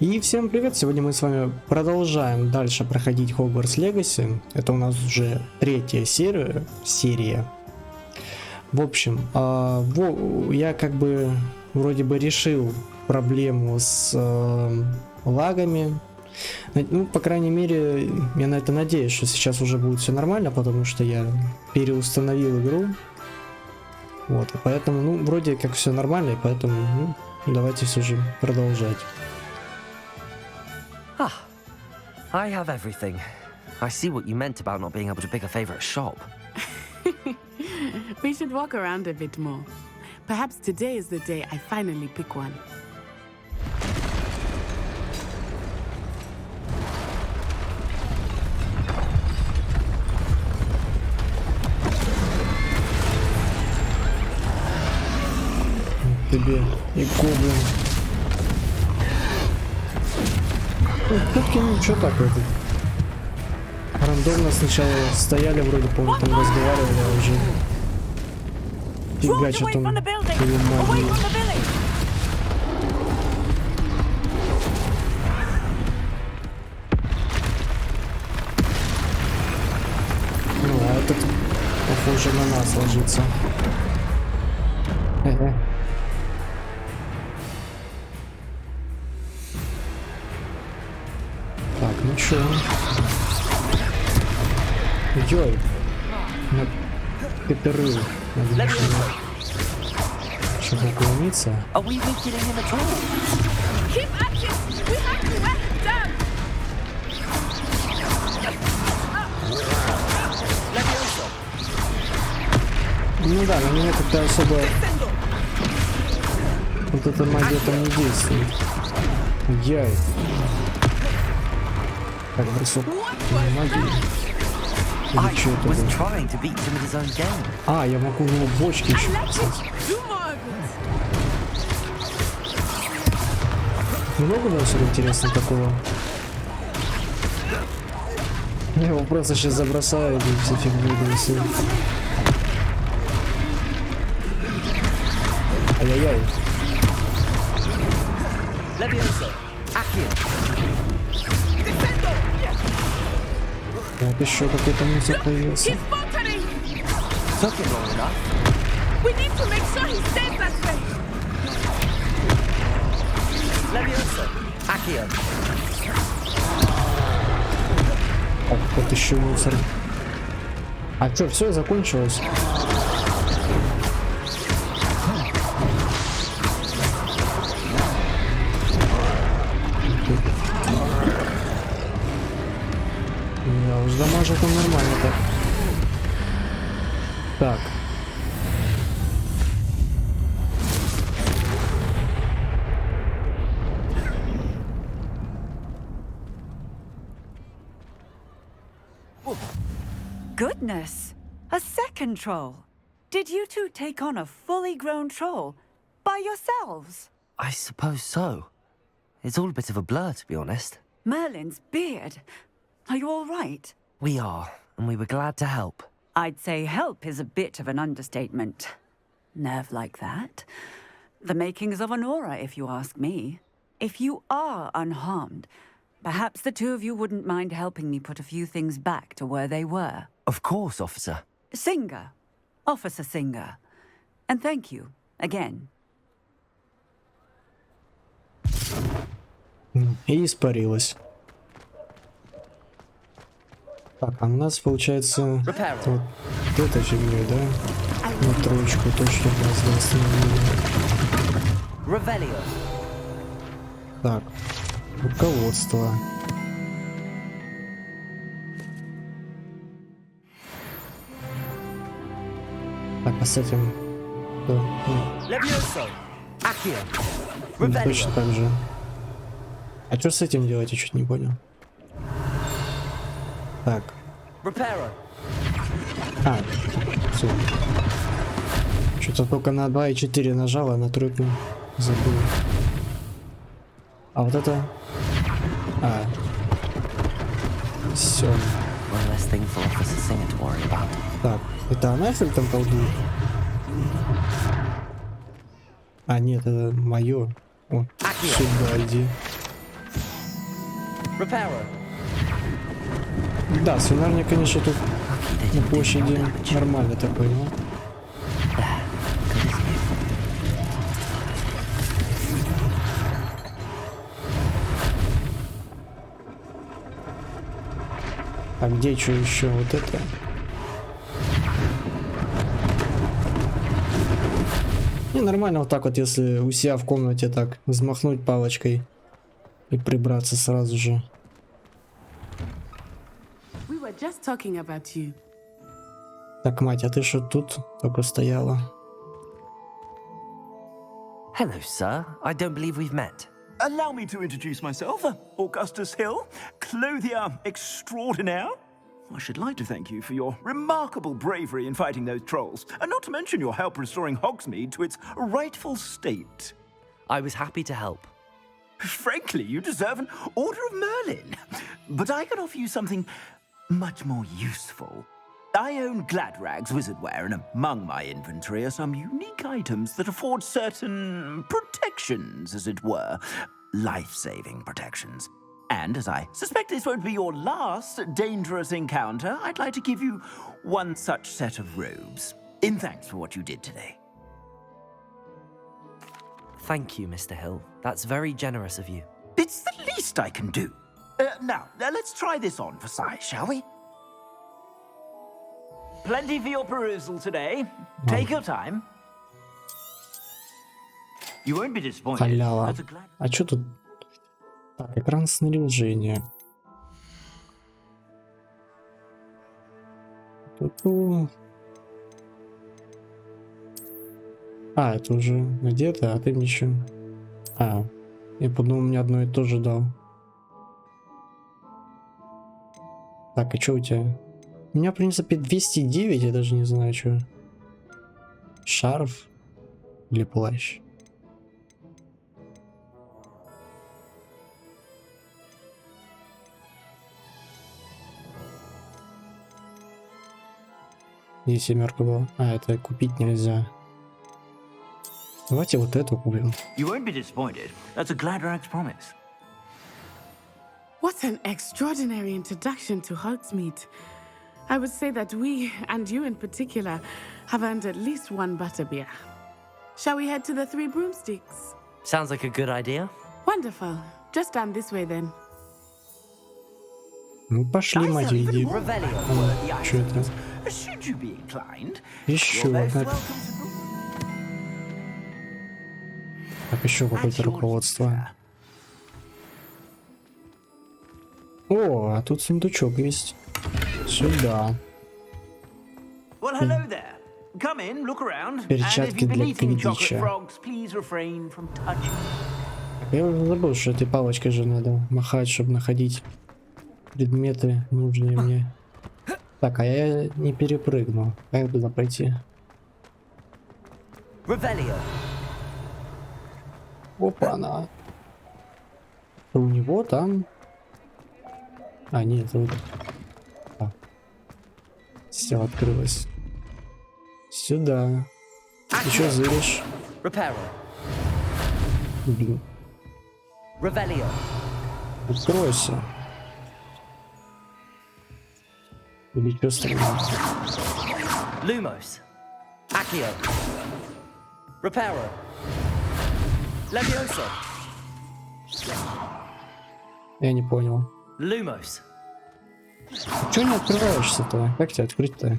И всем привет! Сегодня мы с вами продолжаем дальше проходить Hogwarts Legacy. Это у нас уже третья серия. В общем, я как бы вроде бы решил проблему с лагами. Ну, по крайней мере, я на это надеюсь, что сейчас уже будет все нормально, потому что я переустановил игру. Вот, и поэтому, ну, вроде как все нормально, и поэтому, ну, давайте все же продолжать. I have everything. I see what you meant about not being able to pick a favorite shop. We should walk around a bit more. Perhaps today is the day I finally pick one. Тебе и гоблин. Все-таки ничего так это. Рандомно сначала стояли, вроде, помню, там разговаривали, а уже фигачат он или магию. Ну, а этот, похоже, на нас ложится. Так, ну чё? Йой! Петерыл. Надо чтобы уклониться. Ну да, на меня как-то особо вот эта магия там не действует. Яй. Так, бросок магии. Или что это было? А, я могу в него бочки еще писать. Много у нас интересно такого. Я его просто сейчас забросаю и все фигню донесу. Ай-яй-яй. Вот еще какой-то мусор появился. О, вот еще мусор. А что, все закончилось? Дамажит он нормально так. Так. Goodness! A second troll! Did you two take on a fully grown troll by yourselves? I suppose so. It's all a bit of a blur, to be honest. Merlin's beard. Are you all right? We are, and we were glad to help. I'd say help is a bit of an understatement. Nerve like that. The makings of an aura, if you ask me. If you are unharmed, perhaps the two of you wouldn't mind helping me put a few things back to where they were. Of course, officer. Singer. Officer Singer. And thank you, again. И испарилась. Так, а у нас получается вот эта фигня, да? На троечку точно у нас остановили. Так, руководство. Так, а с этим... Да, ну, точно так же. А что с этим делать, я чуть не понял. Так. А, все. Что-то только на 2 и 4 нажал, а на тройку забыл. А вот это... А. Все. Так, это она что ли там колдует? А, нет, это мое. О, сюда иди. Repairer. Да, свинарник, конечно, тут на площади нормально такой, но... А где что еще? Вот это? Не, нормально вот так вот, если у себя в комнате так взмахнуть палочкой и прибраться сразу же. We were just talking about you. Так, мать, а ты что тут только стояла? Hello, sir. I don't believe we've met. Allow me to introduce myself, Augustus Hill, clothier extraordinaire. I should like to thank you for your remarkable bravery in fighting those trolls, and not to mention your help restoring Hogsmeade to its rightful state. I was happy to help. Frankly, you deserve an Order of Merlin. But I can offer you something much more useful. I own Gladrag's wizardware, and among my inventory are some unique items that afford certain protections, as it were. Life-saving protections. And as I suspect this won't be your last dangerous encounter, I'd like to give you one such set of robes, in thanks for what you did today. Thank you, Mr. Hill. That's very generous of you. It's the least I can do. Now, let's try this on for size, shall we? Plenty for your perusal today. Take your time. You won't be disappointed. Халява. That's a glad... А что тут? Так, экран снаряжения. Ту-ту. А, это уже где-то, а ты мне еще... А, я подумал, мне одно и то же дал. Так, а что у тебя? У меня, в принципе, 209, я даже не знаю, что. Шарф или плащ? И семерка была. А, это купить нельзя. Давайте вот эту купим. You won't be disappointed. That's a Gladrag's promise. What an extraordinary introduction to Hogsmeade. I would say that we, and you in particular, have earned at least one butterbeer. Shall we head to the Three Broomsticks? Sounds like a good idea. Wonderful. Just down this way then. Ну пошли, мать, иди. Revelio. Что это? Should you be inclined, Еще you're most одна. welcome to... Так, еще какое-то руководство. О, а тут сундучок есть. Сюда. Well, hello there. Come in, look around. Перчатки для квиддича. Я уже забыл, что этой палочкой же надо махать, чтобы находить предметы нужные мне. Так, а я не перепрыгнул. Как туда пойти? Revelio. Опа-на. У него там... А, нет, вот. Все открылось. Сюда. Еще зыришь. Repairer. Блин. Revelio. Откройся. Или что странно? Lumos. Accio. Repairer. Levioso. Я не понял. Lumos. Чего не открываешься-то? Как тебя открыть-то?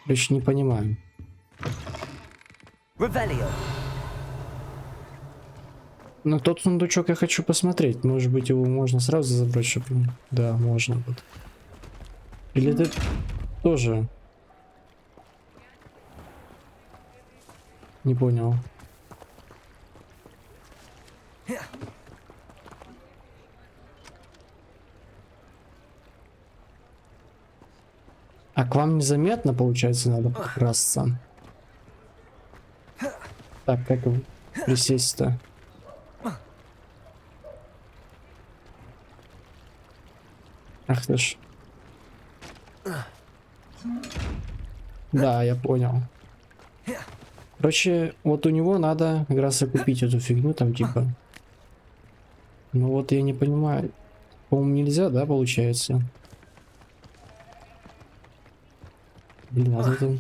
Короче, не понимаю. Revelio. Но тот сундучок я хочу посмотреть. Может быть, его можно сразу забрать, чтобы... Да, можно будет. Или ты тоже... Не понял. А к вам незаметно, получается, надо подкрасться. Так, как присесть-то? Ах ты ж. Да, я понял. Короче, вот у него надо как раз и купить эту фигню там типа. Ну вот я не понимаю. По-моему, нельзя, да, получается? Блин, а это...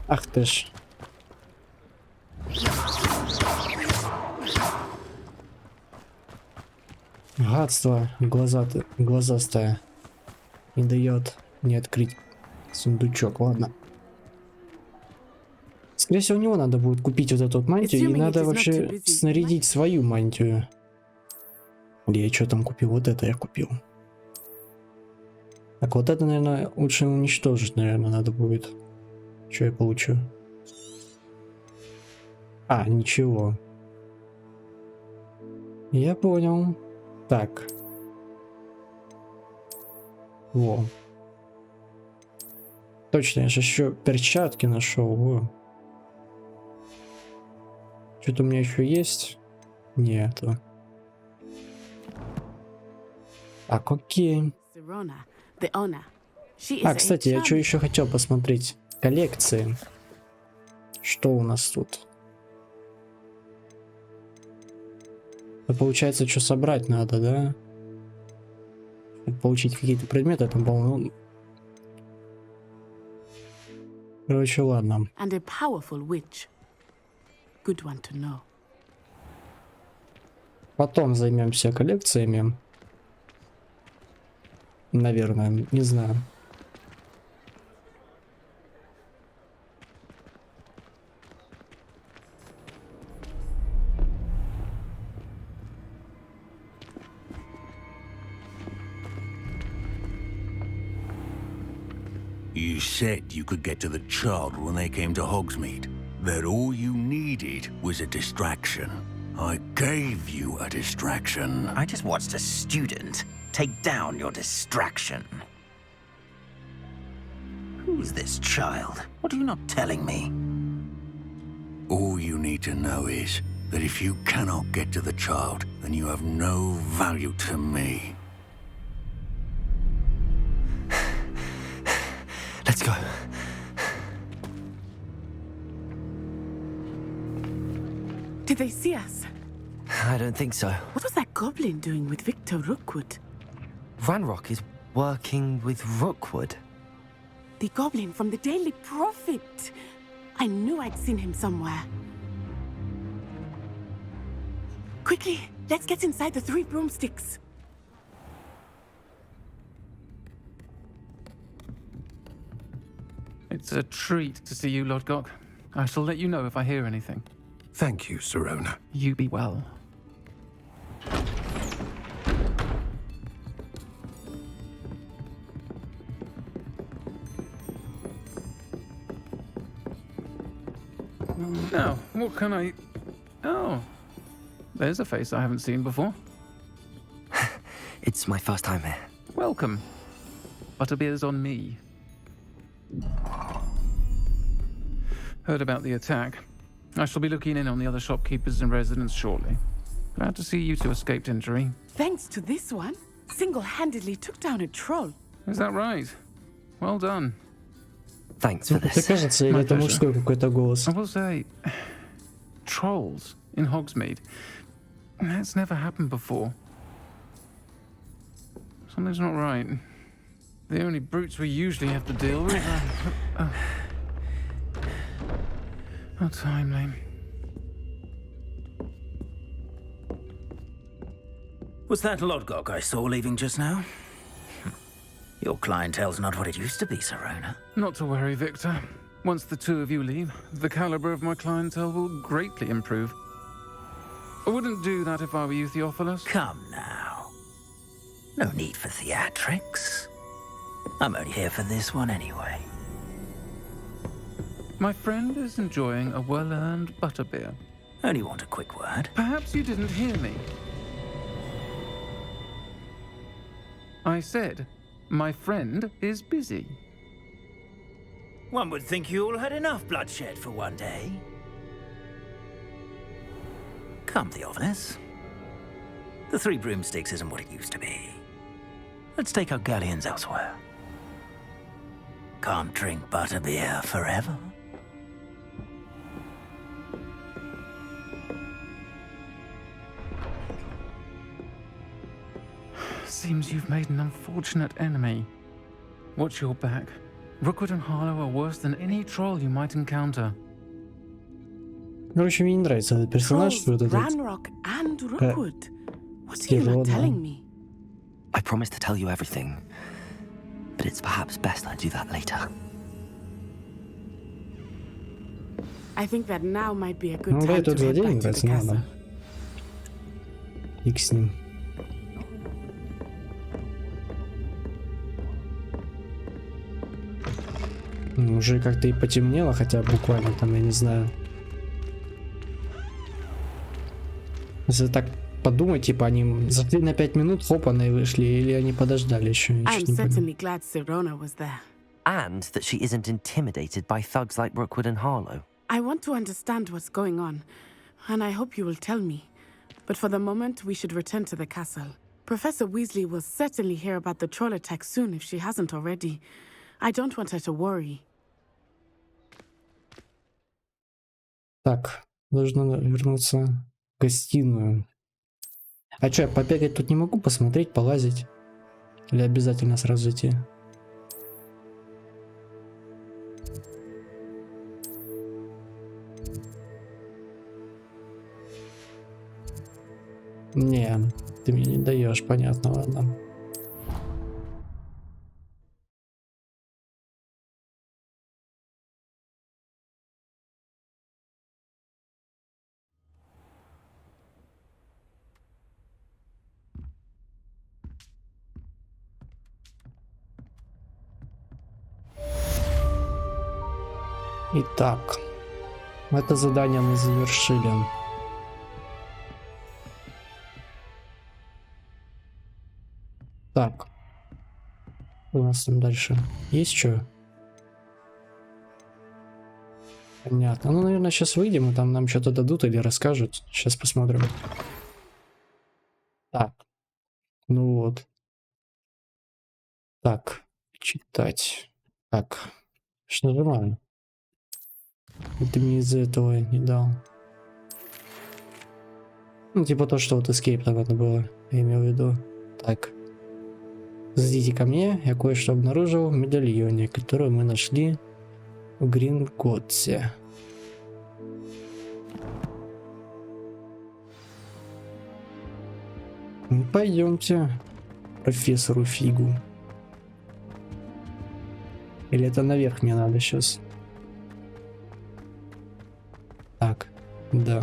Ах ты ж. Гадство глазастое. Не дает не открыть сундучок, ладно. Скорее всего, у него надо будет купить вот эту вот мантию, и надо вообще снарядить свою мантию. Или я что там купил? Вот это я купил. Так, вот это, наверное, лучше уничтожить, наверное, надо будет. Что я получу? А, ничего. Я понял. Так. Во. Точно, я же еще перчатки нашел. Во. Что-то у меня еще есть? Нету. Так, окей. А, кстати, я что еще хотел посмотреть? Коллекции. Что у нас тут? Это получается, что собрать надо, да? Чтобы получить какие-то предметы, там, по-моему. Короче, ладно. Потом займемся коллекциями. Наверное, не знаю. You said you could get to the child when they came to Hogsmeade. That all you needed was a distraction. I gave you a distraction. I just watched a student take down your distraction. Who's this child? What are you not telling me? All you need to know is that if you cannot get to the child, then you have no value to me. Let's go. Did they see us? I don't think so. What was that goblin doing with Victor Rookwood? Ranrock is working with Rookwood. The goblin from the Daily Prophet. I knew I'd seen him somewhere. Quickly, let's get inside the 3 broomsticks. It's a treat to see you, Lodgok. I shall let you know if I hear anything. Thank you, Sirona. You be well. Now, what can I... Oh, there's a face I haven't seen before. It's my first time here. Welcome. Butterbeer's on me. Heard about the attack. I shall be looking in on the other shopkeepers and residents shortly. Glad to see you two escaped injury. Thanks to this one, single-handedly took down a troll. Is that right? Well done. Thanks for Тебе this. кажется, или это мужской какой-то голос? I will say, trolls in Hogsmeade. That's never happened before. Something's not right. The only brutes we usually have to deal with are timely. Was that Lodgok I saw leaving just now? Your clientele's not what it used to be, Sirona. Not to worry, Victor. Once the two of you leave, the caliber of my clientele will greatly improve. I wouldn't do that if I were you, Theophilus. Come now. No need for theatrics. I'm only here for this one anyway. My friend is enjoying a well-earned butterbeer. Only want a quick word. Perhaps you didn't hear me. I said, my friend is busy. One would think you all had enough bloodshed for one day. Come, Theophilus. The Three Broomsticks isn't what it used to be. Let's take our galleons elsewhere. Can't drink butterbeer forever. Seems you've made an unfortunate enemy. Watch your back. Rookwood and Harlow are worse than any troll you might encounter. Короче, мне не нравится этот персонаж, что вот этот... Ranrock and Rookwood. What are you not telling me? I promise to tell you everything, but it's perhaps best I do that later. I think that now might be a good Ну да, time этот to head злодей back не to the нравится, ну castle. ладно. Фиг с ним. Уже как-то и потемнело, хотя буквально там, я не знаю. Если так подумать, типа они зашли на 5 минут, хопаны и вышли, или они подождали еще? Я I'm чё-то не понял. certainly glad Sirona was there. And that she isn't intimidated by thugs like Rookwood and Harlow. I want to understand what's going on, and I hope you will tell me. But for the moment, we should return to the castle. Professor Weasley will certainly hear about the troll attack soon if she hasn't already. I don't want her to worry. Так, нужно вернуться в гостиную. А что, я побегать тут не могу, посмотреть, полазить? Или обязательно сразу идти? Не, ты мне не даешь, понятно, ладно. Итак, это задание мы завершили. Так, у нас там дальше есть что? Понятно. Ну, наверное, сейчас выйдем, и там нам что-то дадут или расскажут. Сейчас посмотрим. Так, ну вот. Так, читать. Так, что нажимаю? Это мне из-за этого не дал. Ну, типа то, что вот escape там это было, я имею в виду. Так. Зайдите ко мне, я кое-что обнаружил в медальоне, который мы нашли в Гринготсе. Ну, пойдемте профессору Фигу. Или это наверх мне надо сейчас? Так, да.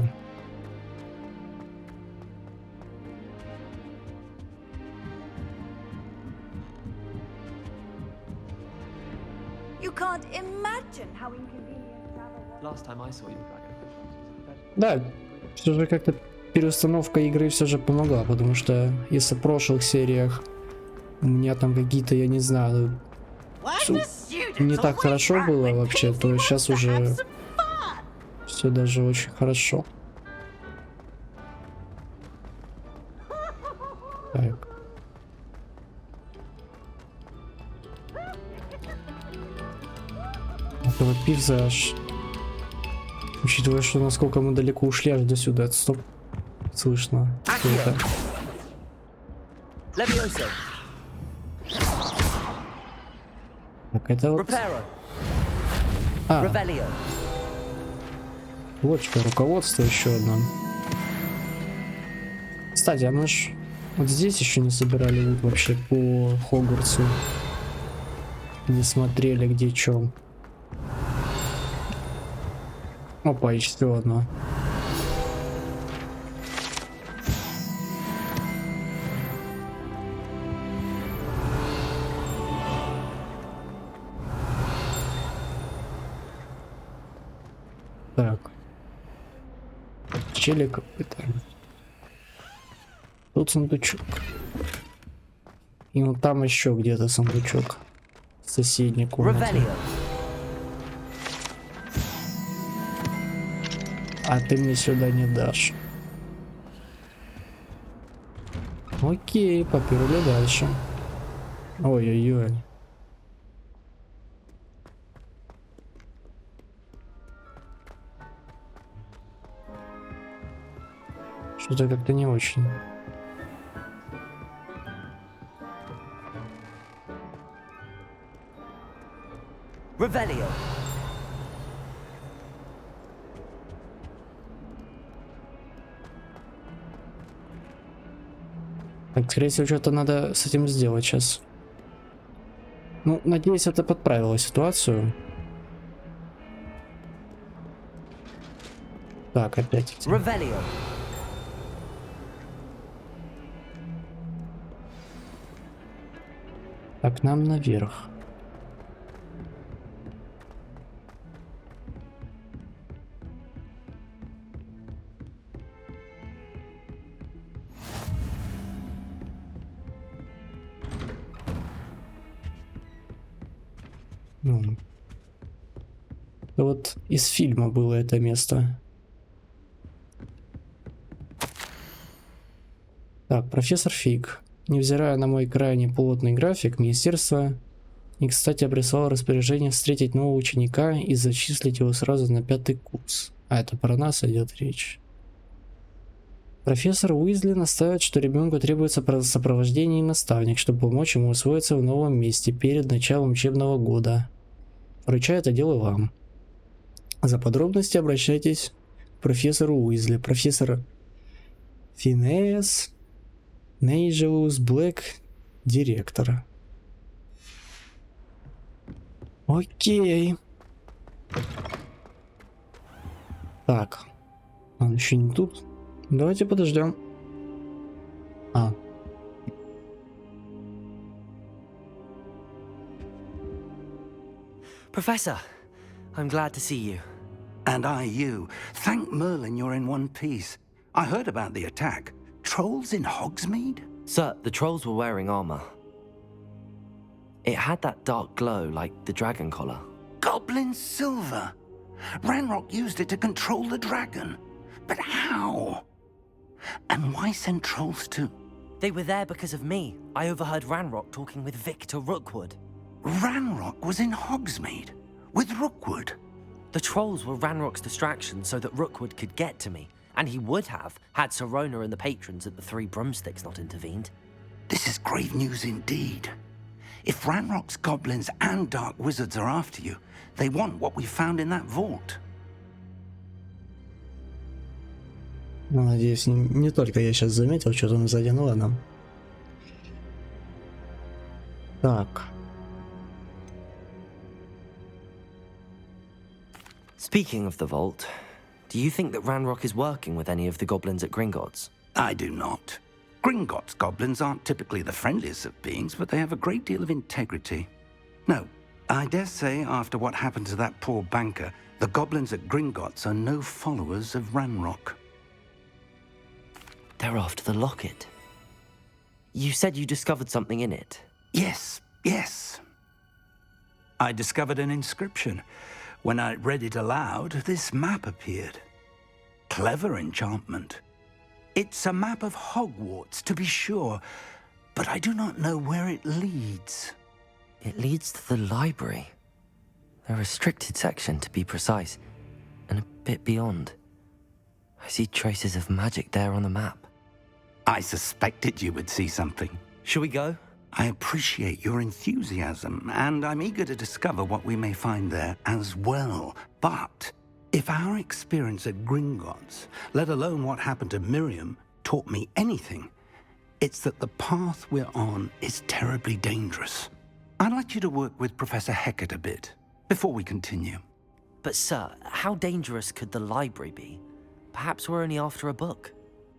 You can't imagine how inconvenient travel was. Last time I saw you, Да, все же как-то переустановка игры все же помогла, потому что если в прошлых сериях у меня там какие-то, я не знаю, не так хорошо было вообще, то сейчас уже все даже очень хорошо. Так. Этого пейзаж. Учитывая, что насколько мы далеко ушли аж до сюда, стоп. Слышно. Что это? Так, это вот... А, вот что, руководство еще одно. Кстати, а мы ж вот здесь еще не собирали лут вообще по Хогвартсу. Не смотрели, где что. Опа, еще одно. Так. Челик какой-то. Тут сундучок. И вот там еще где-то сундучок. В соседней комнате. А ты мне сюда не дашь. Окей, поперли дальше. Ой-ой-ой. Что-то как-то не очень. Revelio. Так, скорее всего, что-то надо с этим сделать сейчас. Ну, надеюсь, это подправило ситуацию. Так, опять. Revelio. Так, нам наверх. Ну, вот из фильма было это место. Так, профессор Фиг. Невзирая на мой крайне плотный график, министерство не кстати обрисовало распоряжение встретить нового ученика и зачислить его сразу на 5-й курс. А это про нас идет речь. Профессор Уизли настаивает, что ребенку требуется сопровождение и наставник, чтобы помочь ему усвоиться в новом месте перед началом учебного года. Поручаю это дело вам. За подробности обращайтесь к профессору Уизли. Профессор Финеас Нейджелус Блэк, директор. Окей. Так. Он еще не тут. Давайте подождем. А. Professor, I'm glad to see you. And I you. Thank Merlin you're in one piece. I heard about the attack. Trolls in Hogsmeade? Sir, the trolls were wearing armor. It had that dark glow like the dragon collar. Goblin silver. Ranrock used it to control the dragon. But how? And why send trolls to... They were there because of me. I overheard Ranrock talking with Victor Rookwood. Ranrock was in Hogsmeade with Rookwood. The trolls were Ranrock's distraction so that Rookwood could get to me. And he would have, had Sirona and the patrons at the Three Broomsticks not intervened. This is grave news indeed. If Ranrock's goblins and dark wizards are after you, they want what we found in that vault. Ну, надеюсь, не только я сейчас заметил, что там сзади, ну ладно. Так. Speaking of the vault, do you think that Ranrock is working with any of the goblins at Gringotts? I do not. Gringotts goblins aren't typically the friendliest of beings, but they have a great deal of integrity. No, I dare say after what happened to that poor banker, the goblins at Gringotts are no followers of Ranrock. They're after the locket. You said you discovered something in it. Yes, yes. I discovered an inscription. When I read it aloud, this map appeared. Clever enchantment. It's a map of Hogwarts, to be sure, but I do not know where it leads. It leads to the library. A restricted section, to be precise, and a bit beyond. I see traces of magic there on the map. I suspected you would see something. Shall we go? I appreciate your enthusiasm, and I'm eager to discover what we may find there as well. But if our experience at Gringotts, let alone what happened to Miriam, taught me anything, it's that the path we're on is terribly dangerous. I'd like you to work with Professor Hecat a bit, before we continue. But sir, how dangerous could the library be? Perhaps we're only after a book.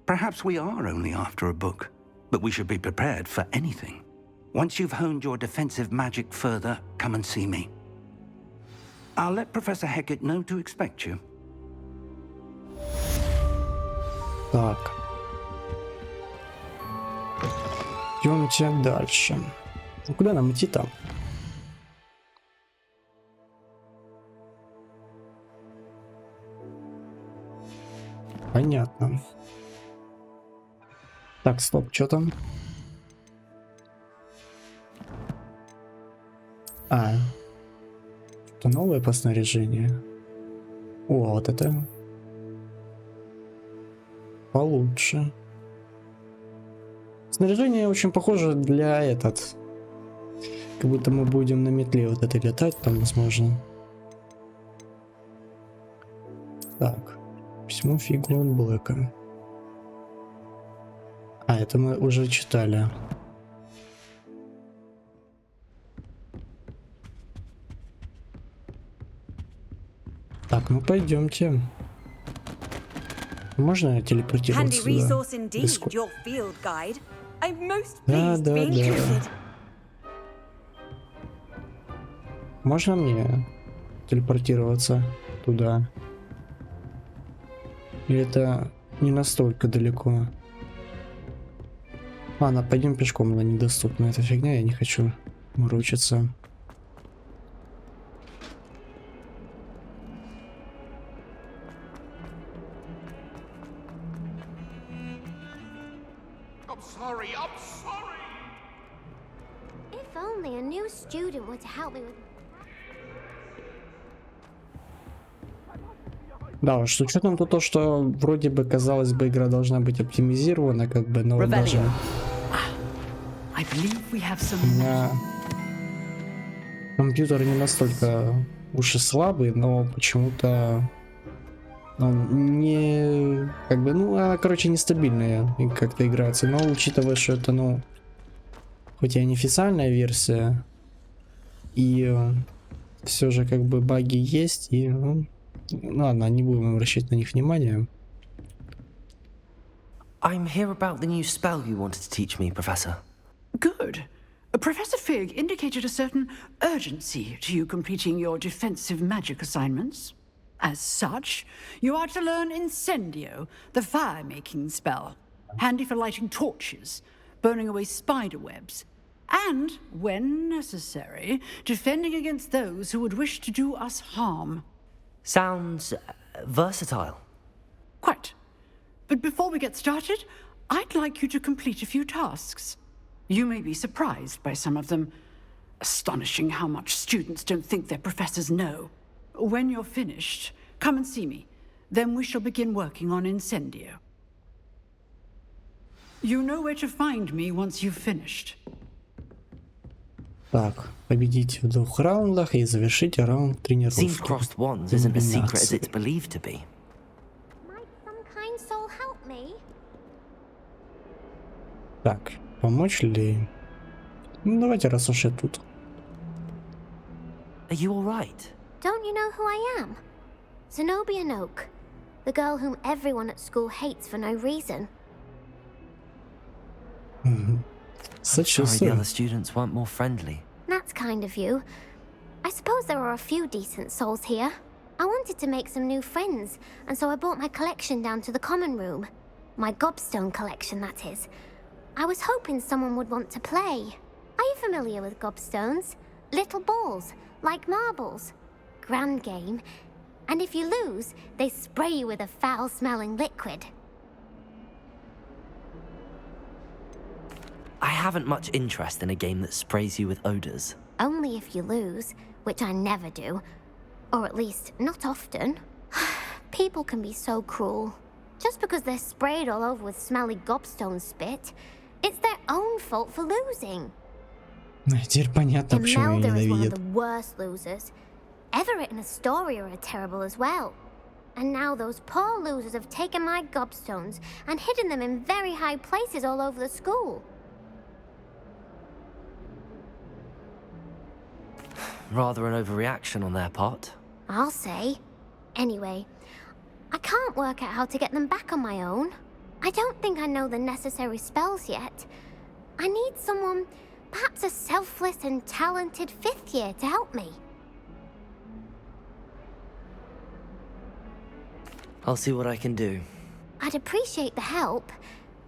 Perhaps we are only after a book, but we should be prepared for anything. Once you've honed your defensive magic further, come and see me. I'll let Professor Hecat know to expect you. Так. Идемте дальше. Ну, куда нам идти там? Понятно. Так, стоп, что там? А, это новое по снаряжению. О, вот это получше. Снаряжение очень похоже для этот. Как будто мы будем на метле вот этой летать там, возможно. Так, письмо фигу от Блэка. А, это мы уже читали. Так, ну пойдемте. Можно телепортироваться сюда? Да. Можно мне телепортироваться туда? Или это не настолько далеко? Ладно, пойдем пешком, она недоступна. Эта фигня, я не хочу морочиться. If only a new student were to help me with... Да, уж с учетом то, что вроде бы, казалось бы, игра должна быть оптимизирована, как бы, но вот даже... У меня компьютер не настолько уж и слабый, но почему-то он не... Как бы, ну, она, короче, нестабильная и как-то играется. Но учитывая, что это, ну, хоть и неофициальная версия, и все же, как бы, баги есть, и... Ну, ладно, не будем обращать на них внимания. I'm here about the new spell you wanted to teach me, Professor. Good. Professor Fig indicated a certain urgency to you completing your defensive magic assignments. As such, you are to learn Incendio, the fire-making spell, handy for lighting torches, burning away spider webs, and, when necessary, defending against those who would wish to do us harm. Sounds versatile. Quite. But before we get started, I'd like you to complete a few tasks. You may be surprised by some of them. Astonishing how much students don't think their professors know. When you're finished, come and see me. Then we shall begin working on Incendio. You know where to find me once you've finished. Так, победите в 2 раундах и завершите раунд тренировки. Seems crossed wands isn't as secret as it's believed to be. Might some kind soul help me? Так, помочь ли? Ну, давайте, раз уж я тут. Are you all right? Don't you know who I am? Zenobia Noak, the girl whom everyone at school hates for no reason. Such a Sorry, the other students weren't more friendly. That's kind of you. I suppose there are a few decent souls here. I wanted to make some new friends, and so I brought my collection down to the common room. My gobstone collection, that is. I was hoping someone would want to play. Are you familiar with gobstones? Little balls, like marbles. Grand game. And if you lose, they spray you with a foul-smelling liquid. I haven't much interest in a game that sprays you with odors. Only if you lose, which I never do. Or at least, not often. People can be so cruel. Just because they're sprayed all over with smelly gobstone spit, it's their own fault for losing. Теперь понятно, почему меня Imelda is one of ненавидят. the worst losers. Everett and Astoria are terrible as well. And now those poor losers have taken my gobstones and hidden them in very high places all over the school. Rather an overreaction on their part. I'll say. Anyway, I can't work out how to get them back on my own. I don't think I know the necessary spells yet. I need someone, perhaps a selfless and talented 5th year to help me. I'll see what I can do. I'd appreciate the help.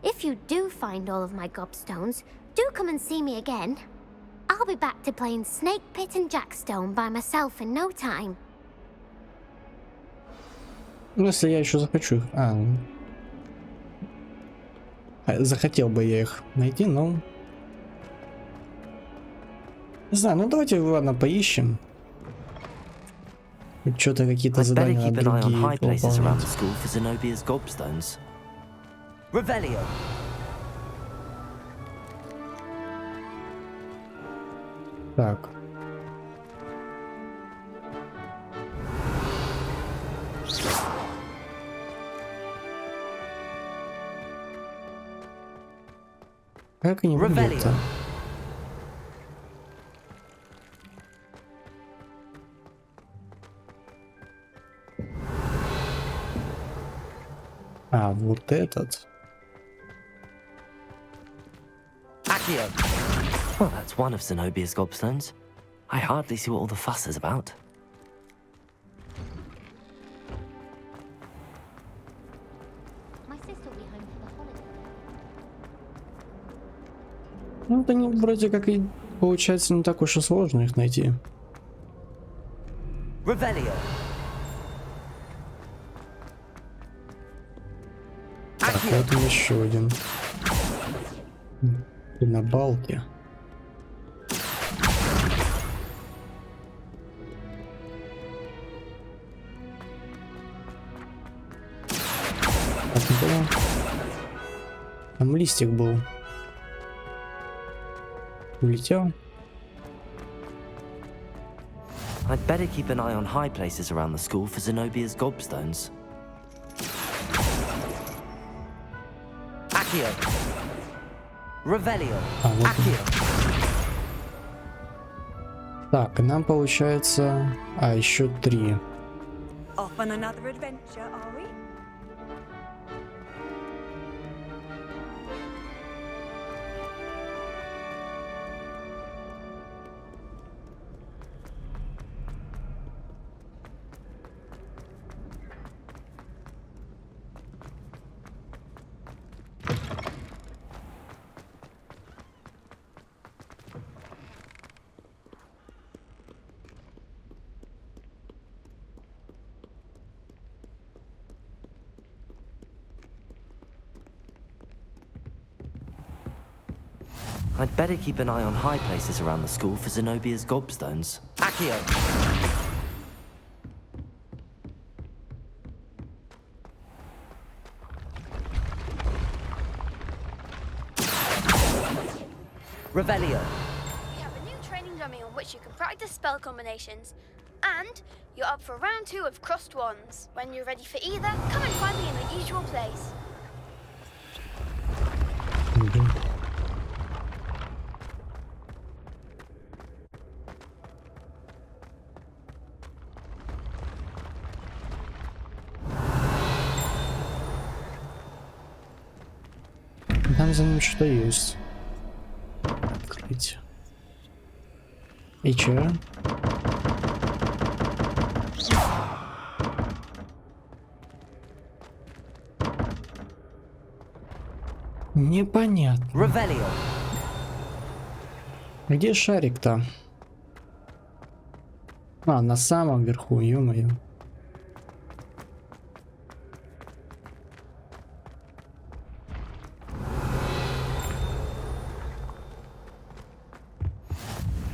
If you do find all of my gobstones, do come and see me again. I'll be back to playing Snake Pit and Jackstone by myself in no time. Ну, если я еще захочу их. захотел бы я их найти, но... Не знаю, ну давайте, ладно, поищем. Что-то какие-то задания другие выполнять. Так. Как они выглядят-то? А, вот этот. Well, that's one of Zenobia's gobstones. I hardly see what all the fuss is about. My sister will be home for the holiday. Ну, это не, вроде как и получается не так уж и сложно их найти. Так, вот он еще один. И на балке. Так, было. Там листик был. Улетел. I'd better keep an eye on high places around the school for Zenobia's gobstones. Accio. Revelio. Accio. Так, нам получается... А, еще 3. Off on another adventure, are we? I'd better keep an eye on high places around the school for Zenobia's gobstones. Accio. Revelio. We have a new training dummy on which you can practice spell combinations. And you're up for round 2 of crossed wands. When you're ready for either, come and find me in the usual place. Там за ним что-то есть. Открыть. И чё? Непонятно. Где шарик-то? А, на самом верху, ё-моё.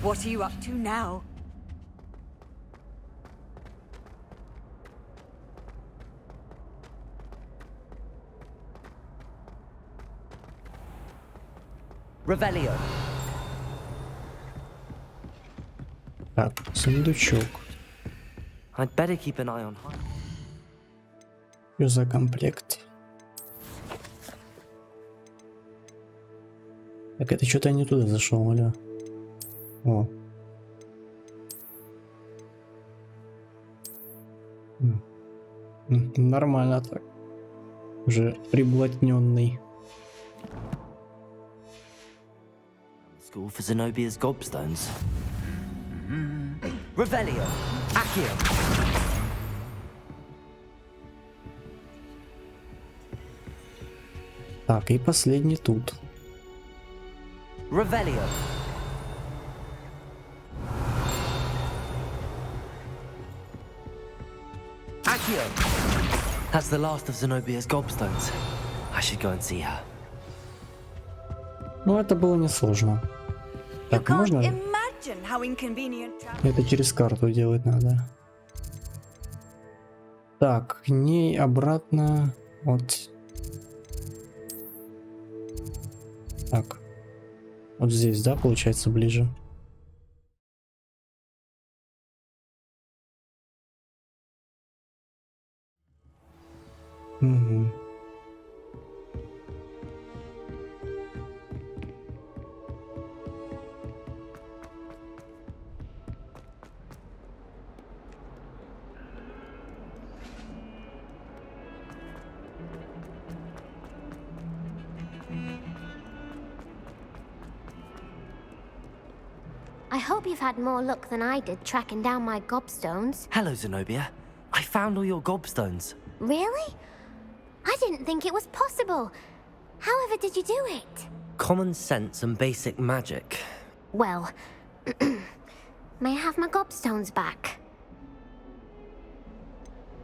What are you up to now? Revelio. Так, сундучок. I'd better keep an eye on high. Что за комплект? Так, это что-то я не туда зашел, аля. О. Нормально так. Уже приблотненный. School for Zenobia's gobstones. Revelio. Accio. Так, и последний тут. Revelio. That's the last of Zenobia's gobstones. I should go and see her. Ну, это было несложно. Так, можно? Imagine how inconvenient travel. Это через карту делать надо. Так, к ней обратно. Вот. Так. Вот здесь, да, получается, ближе. Угу. I hope you've had more luck than I did tracking down my gobstones. Hello, Zenobia. I found all your gobstones. Really? I didn't think it was possible. However did you do it? Common sense and basic magic. Well, may I have my gobstones back?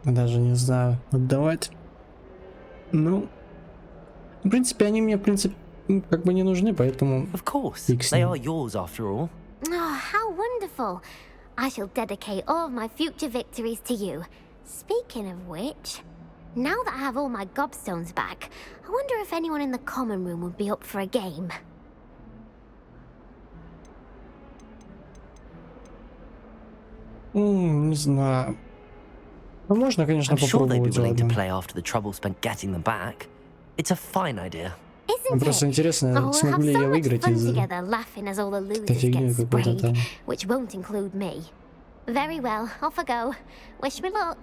Даже не знаю, отдавать. Ну, в принципе, они мне, в принципе, как бы не нужны, поэтому... Of course, фиг с they ним. are yours after all. Oh, how wonderful. I shall dedicate all of my future victories to you. Speaking of which, now that I have all my gobstones back, I wonder if anyone in the common room would be up for a game. Не знаю. Ну, можно, конечно, I'm sure they'd be попробовать, willing to ладно. play after the trouble spent getting them back. It's a fine idea. Isn't Просто it? интересно, Oh, we'll смогу have ли so я much выиграть fun из together laughing as all the этой losers фигни get какой-то sprayed, там. which won't include me. Very well, off I go. Wish me luck.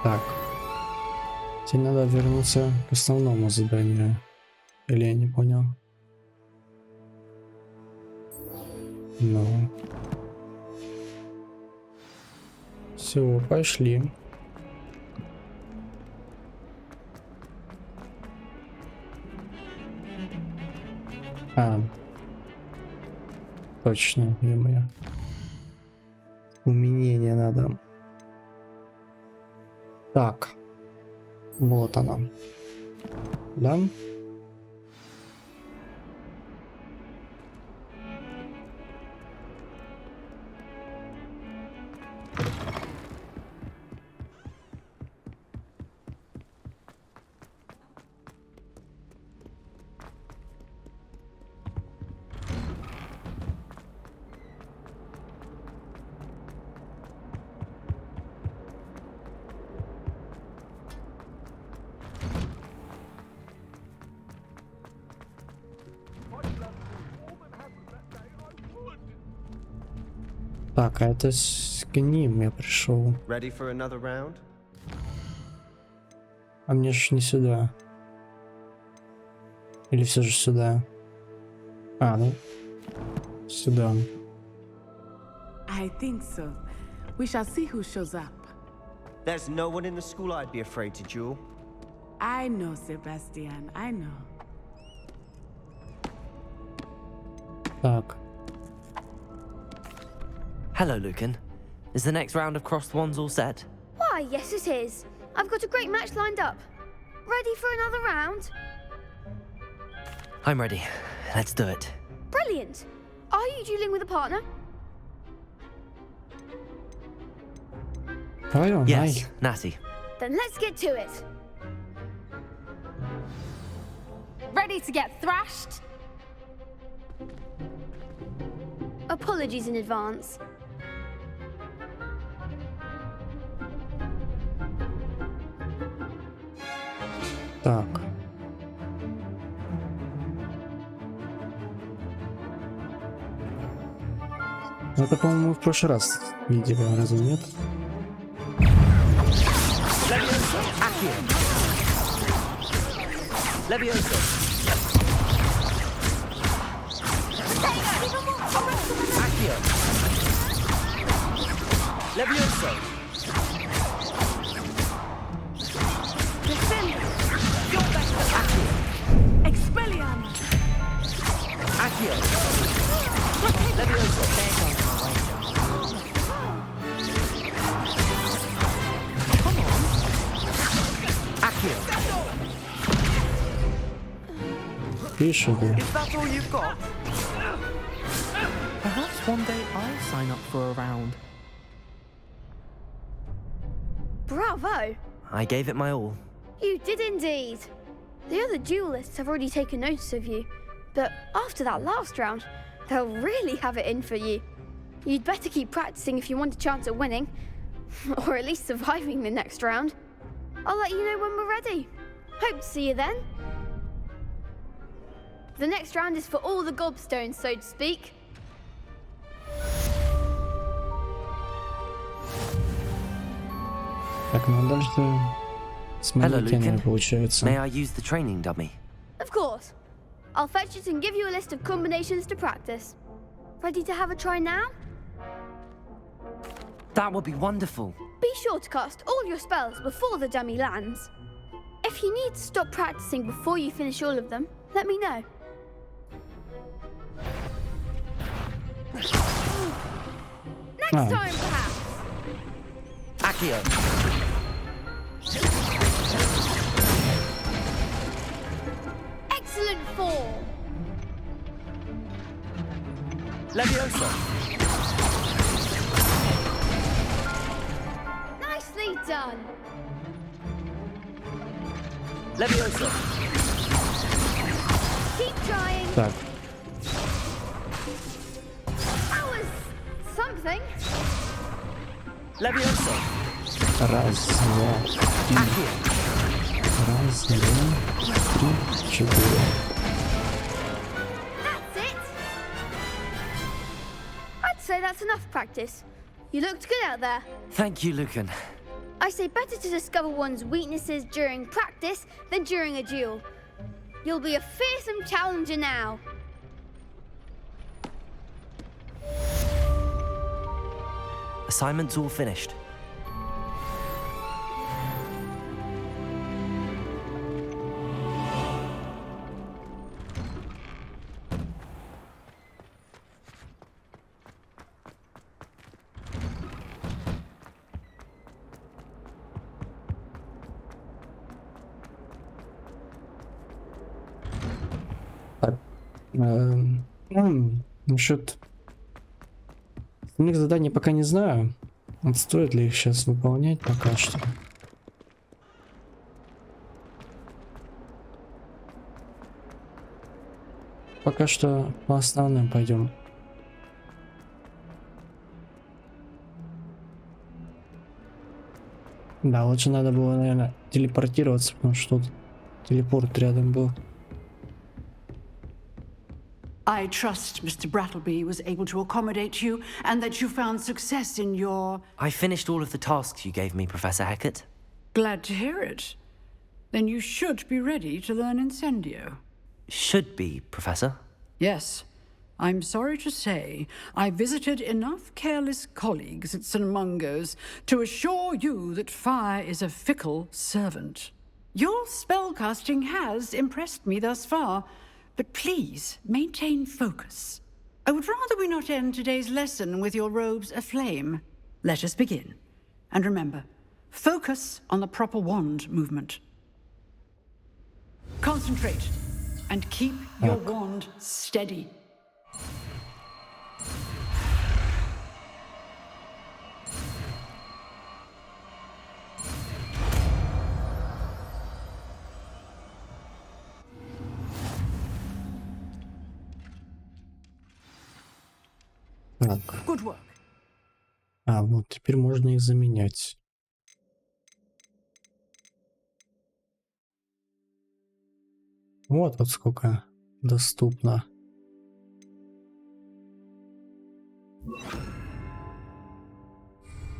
Так. Теперь надо вернуться к основному заданию. Или я не понял? Ну. Все, пошли. А. Точно, ё-моё. Уменение надо. Так. Вот она. Да? Так, а это с ним я пришел. Ready for another round? А мне же не сюда. Или все же сюда? А, ну. Сюда. I think so. We shall see who shows up. There's no one in the school I'd be afraid to duel. I know, Sebastian. I know. Так. Hello, Lucan. Is the next round of crossed wands all set? Why, yes it is. I've got a great match lined up. Ready for another round? I'm ready. Let's do it. Brilliant. Are you dueling with a partner? Твою Yes, Natty. Then let's get to it. Ready to get thrashed? Apologies in advance. Так. Это, по-моему, в прошлый раз видели, разве нет? Levioso. Accio. Levioso. Expelliarmus! Accio. Levioso. Come on. Пишет. Is that all you've got? Perhaps one day I'll sign up for a round. Bravo! I gave it my all. You did indeed. The other duelists have already taken notice of you, but after that last round, they'll really have it in for you. You'd better keep practicing if you want a chance at winning, or at least surviving the next round. I'll let you know when we're ready. Hope to see you then. The next round is for all the gobstones, so to speak. Так, ну дальше Hello, смотрите, Lucan. получается. May I use the training dummy? Of course. I'll fetch it and give you a list of combinations to practice. Ready to have a try now? That would be wonderful. Be sure to cast all your spells before the dummy lands. If you need to stop practicing before you finish all of them, let me know. Next time, perhaps. Accio. Excellent form. Leviosa. Nicely done. Leviosa. Keep trying. Так, That was something. Leviosa. раз, два, три. Раз, два, три, четыре. That's it. I'd say that's enough practice. You looked good out there. Thank you, Lucan. I say better to discover one's weaknesses during practice than during a duel. You'll be a fearsome challenger now. Assignment's all finished. Насчет остальных заданий пока не знаю. Вот стоит ли их сейчас выполнять пока что. Пока что по основным пойдем. Да, лучше надо было, наверное, телепортироваться, потому что тут телепорт рядом был. I trust Mr. Brattleby was able to accommodate you and that you found success in your... I finished all of the tasks you gave me, Professor Hecat. Glad to hear it. Then you should be ready to learn Incendio. Should be, Professor. Yes. I'm sorry to say, I visited enough careless colleagues at St. Mungo's to assure you that fire is a fickle servant. Your spellcasting has impressed me thus far, but please maintain focus. I would rather we not end today's lesson with your robes aflame. Let us begin. And remember, focus on the proper wand movement. Concentrate and keep your wand steady. Так. Good work. А, вот теперь можно их заменять. Вот сколько доступно.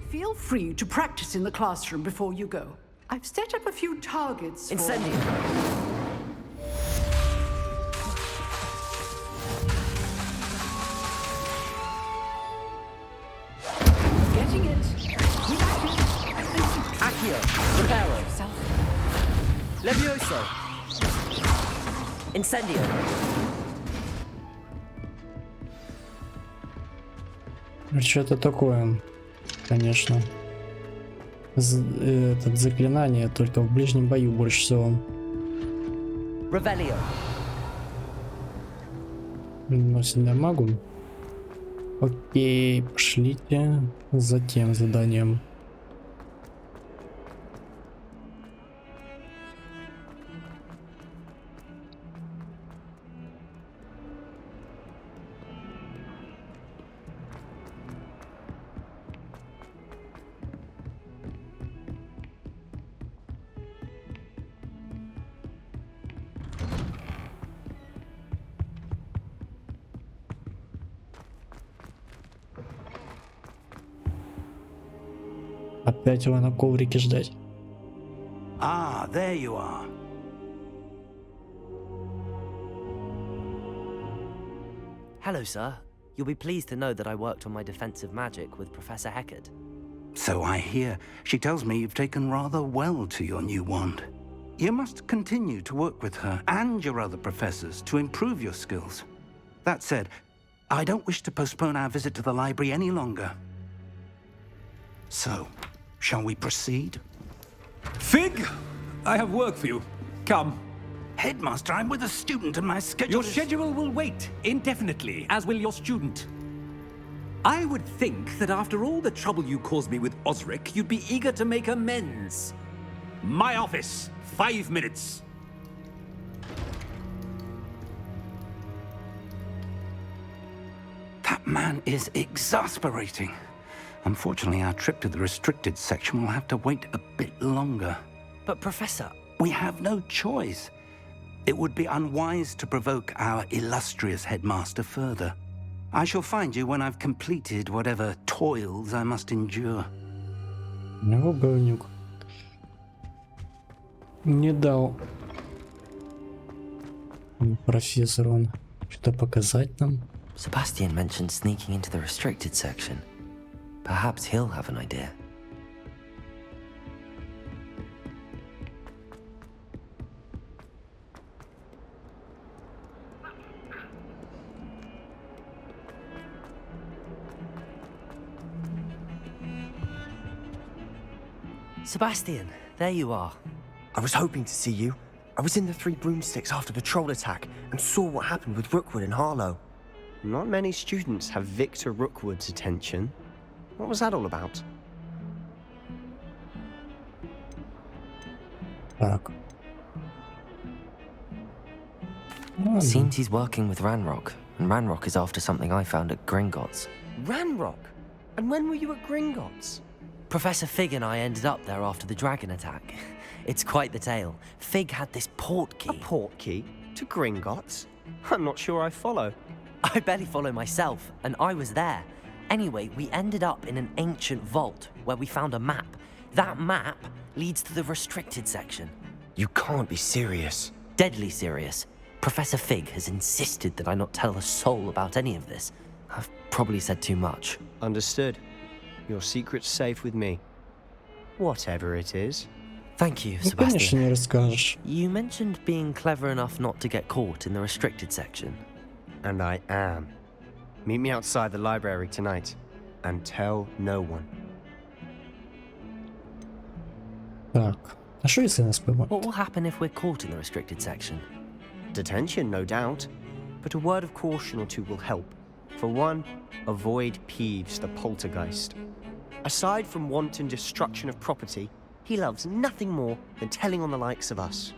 Feel free to practice in the classroom before you go. I've set up a few targets for... Incendio. Getting it. Accio. Reparo. Levioso. Incendio. Что-то такое, конечно. Этот заклинание только в ближнем бою больше всего. Revelio. Носим дамагу. Окей, пошлите за тем заданием. Опять его на коврике ждать. Ah, there you are. Hello, sir. You'll be pleased to know that I worked on my defensive magic with Professor Heckard. So I hear. She tells me you've taken rather well to your new wand. You must continue to work with her and your other professors to improve your skills. That said, I don't wish to postpone our visit to the library any longer. So, shall we proceed? Fig! I have work for you. Come. Headmaster, I'm with a student and my schedule Your is... schedule will wait indefinitely, as will your student. I would think that after all the trouble you caused me with Osric, you'd be eager to make amends. My office, 5 minutes. That man is exasperating. Unfortunately, our trip to the restricted section will have to wait a bit longer. But, Professor... We have no choice. It would be unwise to provoke our illustrious headmaster further. I shall find you when I've completed whatever toils I must endure. Ну, говнюк. Не дал профессору он что-то показать нам. Sebastian mentioned sneaking into the restricted section. Perhaps he'll have an idea. Sebastian, there you are. I was hoping to see you. I was in the Three Broomsticks after the troll attack and saw what happened with Rookwood and Harlow. Not many students have Victor Rookwood's attention. What was that all about? Так. Seems he's working with Ranrock, and Ranrock is after something I found at Gringotts. Ranrock? And when were you at Gringotts? Professor Fig and I ended up there after the dragon attack. It's quite the tale. Fig had this portkey. A portkey? To Gringotts? I'm not sure I follow. I barely follow myself, and I was there. Anyway, we ended up in an ancient vault where we found a map. That map leads to the restricted section. You can't be serious. Deadly serious. Professor Fig has insisted that I not tell a soul about any of this. I've probably said too much. Understood. Your secret's safe with me. Whatever it is. Thank you, Ну, конечно, не расскажешь. You mentioned being clever enough not to get caught in the restricted section. And I am. Meet me outside the library tonight. And tell no one. Так, а что если нас поймают? What will happen if we're caught in the restricted section? Detention, no doubt. But a word of caution or two will help. For one, avoid Peeves, the poltergeist. Aside from wanton destruction of property, he loves nothing more than telling on the likes of us.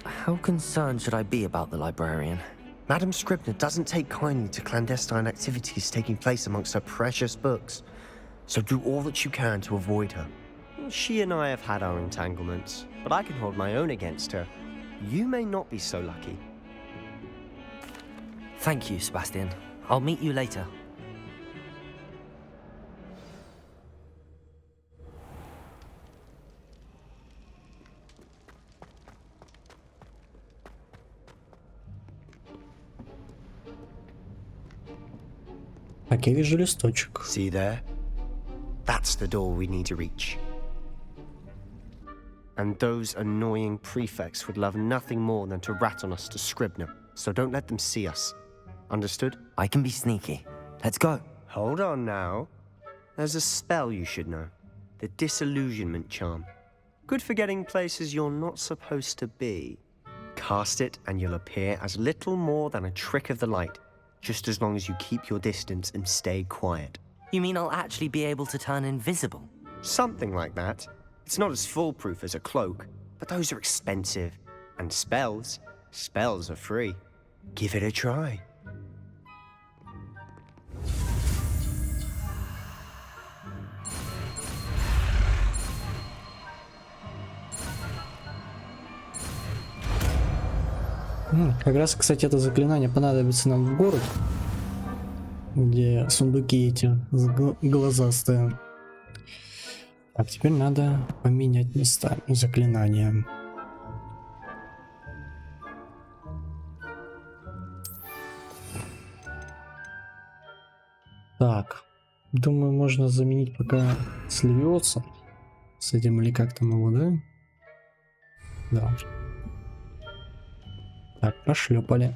How concerned should I be about the librarian? Madam Scribner doesn't take kindly to clandestine activities taking place amongst her precious books. So do all that you can to avoid her. She and I have had our entanglements, but I can hold my own against her. You may not be so lucky. Thank you, Sebastian. I'll meet you later. Так, я вижу листочек. See there? That's the door we need to reach. And those annoying prefects would love nothing more than to rat on us to Scribner, so don't let them see us. Understood? I can be sneaky. Let's go. Hold on now. There's a spell you should know. The disillusionment charm. Good for getting places you're not supposed to be. Cast it and you'll appear as little more than a trick of the light, just as long as you keep your distance and stay quiet. You mean I'll actually be able to turn invisible? Something like that. It's not as foolproof as a cloak, but those are expensive. And spells are free. Give it a try. Как раз, кстати, это заклинание понадобится нам в город, где сундуки эти глазастые. Так, теперь надо поменять места заклинания. Так, думаю, можно заменить пока с Левиотсом. С этим или как там его, да? Да. Так, прошлепали.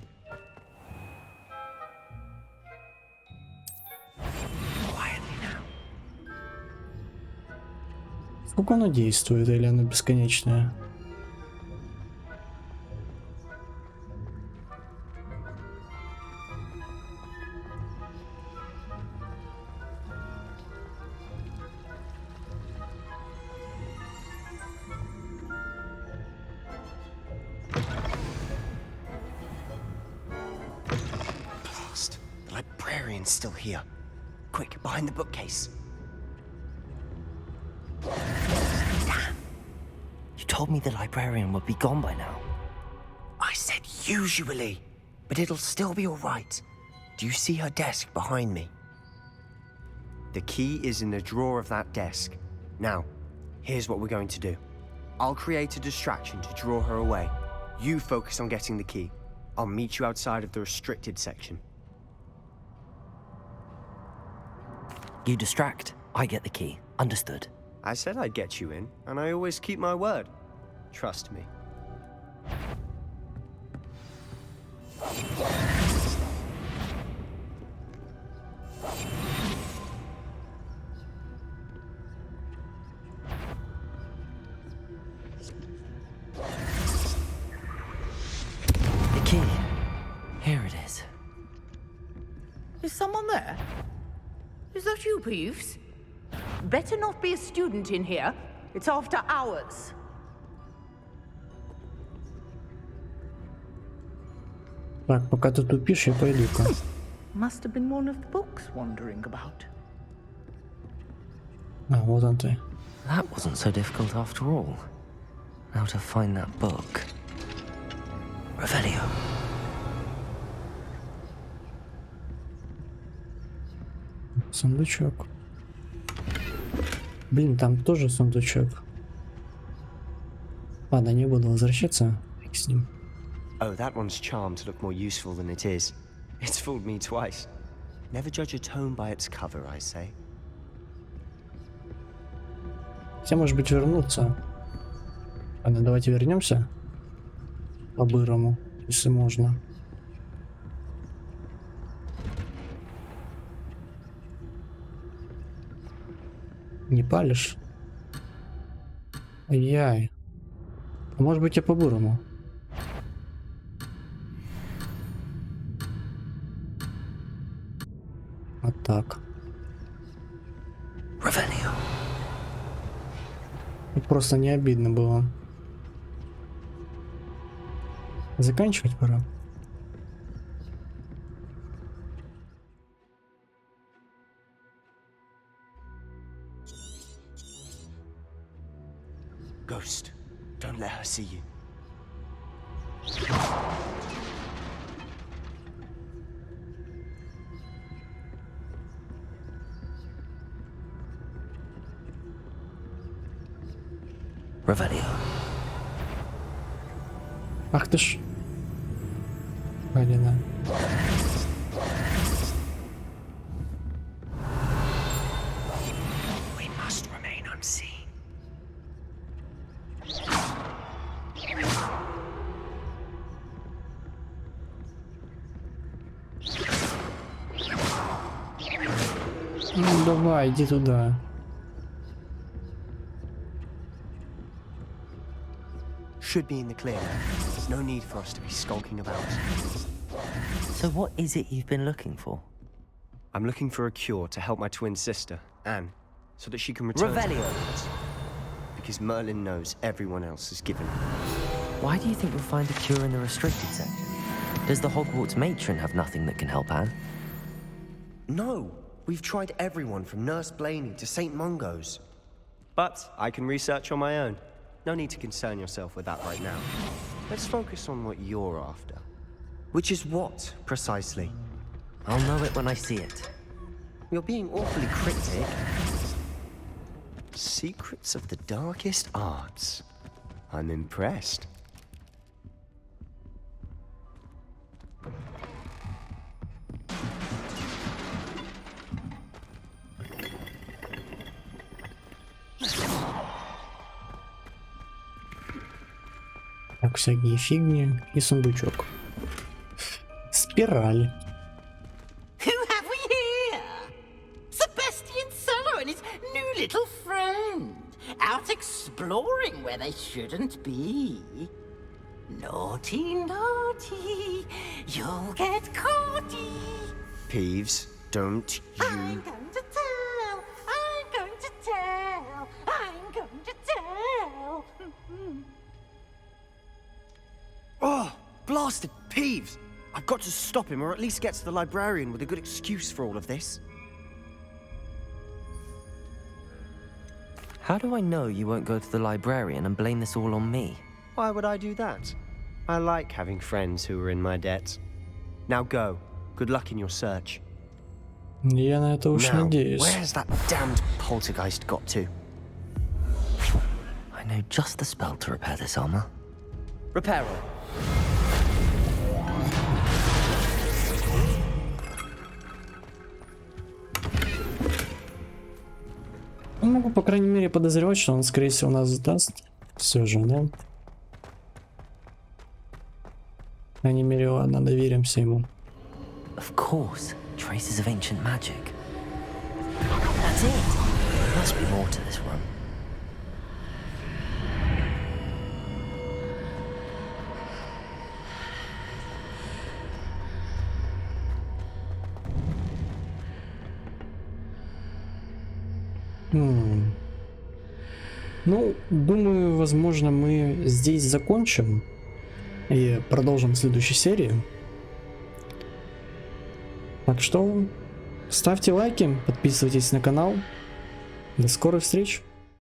Сколько оно действует, или оно бесконечное? Still here. Quick, behind the bookcase. Damn. You told me the librarian would be gone by now. I said usually, but it'll still be all right. Do you see her desk behind me? The key is in the drawer of that desk. Now, here's what we're going to do. I'll create a distraction to draw her away. You focus on getting the key. I'll meet you outside of the restricted section. You distract, I get the key. Understood. I said I'd get you in, and I always keep my word. Trust me. The key. Here it is. Is someone there? Is that you, Peeves? Better not be a student in here. It's after hours. Так, пока ты тупишь, я пойду-ка. Must have been one of the books wandering about. А, вот он ты. That wasn't so difficult after all. Now to find that book. Revelio. Сундучок. Блин, там тоже сундучок. Ладно, не буду возвращаться. Фиг с ним. Oh, that one's charmed to look more useful than it is. It's fooled me twice. Never judge a tome by its cover, I say. Хотя, может быть, вернуться. Ладно, давайте вернемся. По-бырому, если можно. Не палишь? Ай-яй. А может быть, я по-бурому? Вот так. Просто не обидно было. Заканчивать пора. Ghost, don't let her see you. Revelio. Ах ты ж. Гадина. We must remain unseen. Ну давай, иди туда. Should be in the clear. There's no need for us to be skulking about. So what is it you've been looking for? I'm looking for a cure to help my twin sister, Anne, so that she can return. Revelio. Because Merlin knows everyone else is given her. Why do you think you'll find a cure in the restricted section? Does the Hogwarts matron have nothing that can help Anne? No, we've tried everyone from Nurse Blaney to St. Mungo's. But I can research on my own. No need to concern yourself with that right now. Let's focus on what you're after. Which is what, precisely? I'll know it when I see it. You're being awfully cryptic. Secrets of the darkest arts. I'm impressed. Так, всякие фигни и сундучок. Спираль. Who have we here? Sebastian Sallow and his new little friend. Out exploring where they shouldn't be. Naughty, naughty. You'll get caughty. Peeves, don't you... I'm going to tell. I'm going to tell. I'm going to tell. Oh, blasted Peeves! I've got to stop him, or at least get to the librarian with a good excuse for all of this. How do I know you won't go to the librarian and blame this all on me? Why would I do that? I like having friends who are in my debt. Now go. Good luck in your search. Я на это уж надеюсь. Where's that damned poltergeist got to? I know just the spell to repair this armor. Reparo. Я могу, по крайней мере, подозревать, что он, скорее всего, нас сдаст. Все же, да? По крайней мере, ладно, доверимся ему. Of course, traces of ancient magic. That's it. There must be more to this one. Ну, думаю, возможно, мы здесь закончим и продолжим в следующей серии. Так что ставьте лайки, подписывайтесь на канал. До скорых встреч!